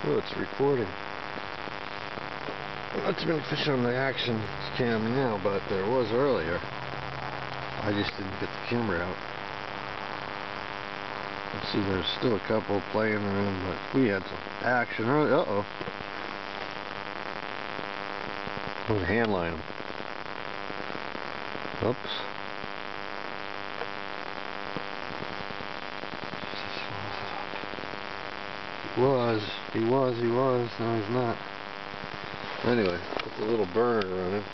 Oh, it's recording. It's been fishing on the action cam now, but there was earlier. I just didn't get the camera out. Let's see, there's still a couple playing around, but we had some action earlier. Uh-oh. I'm gonna hand line them. Oops. He was. No, he's not. Anyway, put the little burner running.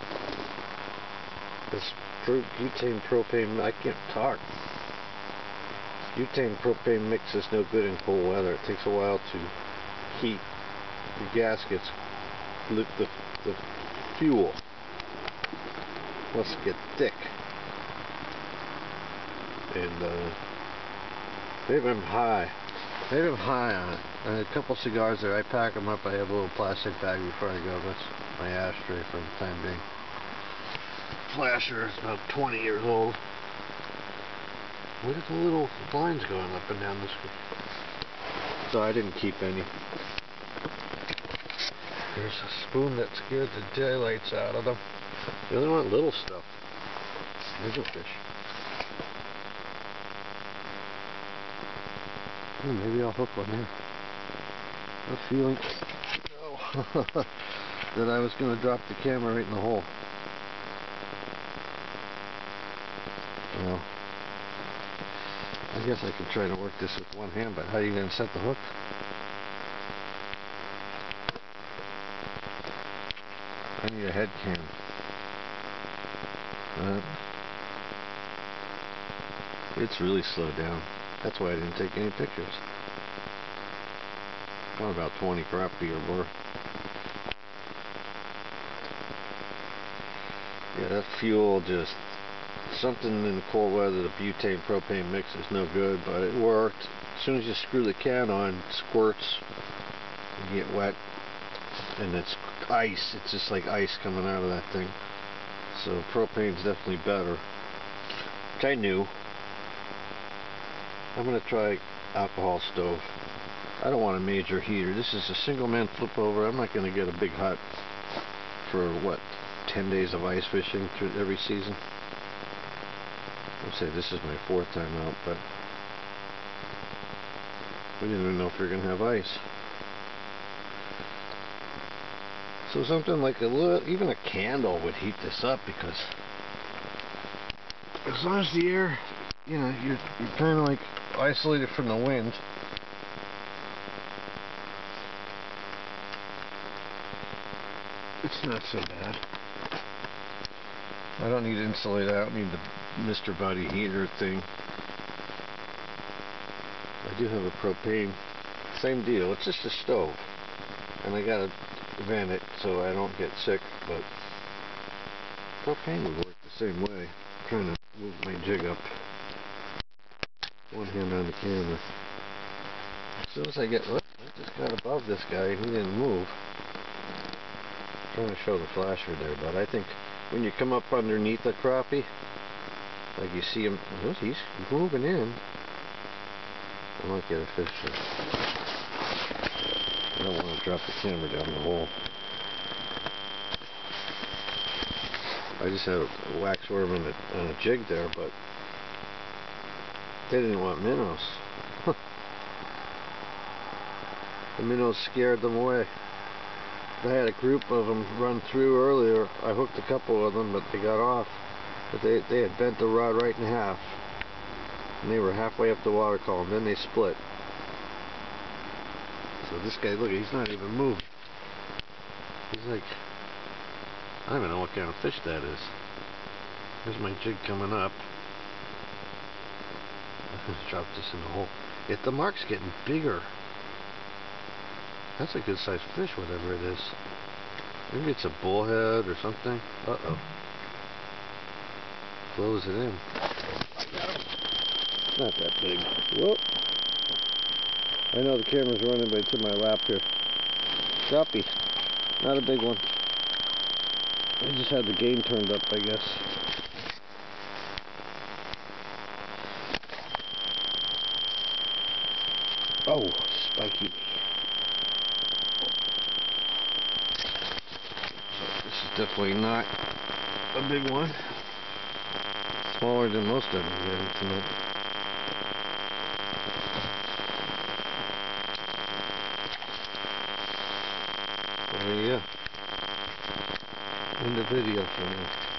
This butane propane, I can't talk. Butane propane mix is no good in cold weather. It takes a while to heat. The gaskets, the fuel must get thick. And maybe I'm high. Maybe I'm high on it. I had a couple cigars there. I pack them up. I have a little plastic bag before I go. That's my ashtray for the time being. Flasher is about 20 years old. Look at the little lines going up and down the street. So I didn't keep any. There's a spoon that scared the daylights out of them. They only want little stuff. Little fish. Oh, maybe I'll hook one here. A feeling that I was going to drop the camera right in the hole. Well, I guess I could try to work this with one hand, but how are you going to set the hook? I need a head cam. It's really slowed down. That's why I didn't take any pictures. Got about 20 crappie or more. Yeah, that fuel just, something in the cold weather, the butane propane mix is no good, but it worked. As soon as you screw the can on, it squirts, you get wet, and it's ice. It's just like ice coming out of that thing. So propane's definitely better, which I knew. I'm going to try alcohol stove. I don't want a major heater. This is a single man flip over. I'm not going to get a big hut for what, 10 days of ice fishing through every season. I'll say this is my 4th time out, but we didn't even know if we were going to have ice. So something like a little, even a candle would heat this up, because as long as the air, you know, you're kind of like isolated from the wind. It's not so bad. I don't need to insulate. I don't need the Mr. Buddy heater thing. I do have a propane. Same deal. It's just a stove, and I gotta vent it so I don't get sick. But propane would work the same way. I'm trying to move my jig up. One hand on the camera. As soon as I get, look, I just got above this guy and he didn't move. I'm trying to show the flasher there, but I think when you come up underneath a crappie, like you see him, oh, he's moving in. I might get a fish here. I don't want to drop the camera down the hole. I just had a waxworm and a jig there, but they didn't want minnows. The minnows scared them away. I had a group of them run through earlier. I hooked a couple of them, but they got off. But they had bent the rod right in half. And they were halfway up the water column. Then they split. So this guy, look, he's not even moving. He's like, I don't even know what kind of fish that is. There's my jig coming up. Let's drop this in the hole. The mark's getting bigger. That's a good sized fish, whatever it is. Maybe it's a bullhead or something. Uh-oh. Close it in. I got him. Not that big. Whoop. I know the camera's running, but it's in my lap here. Crappie. Not a big one. I just had the gain turned up, I guess. Oh, spiky. definitely not a big one. Smaller than most I've been getting tonight. So yeah. End the video for now.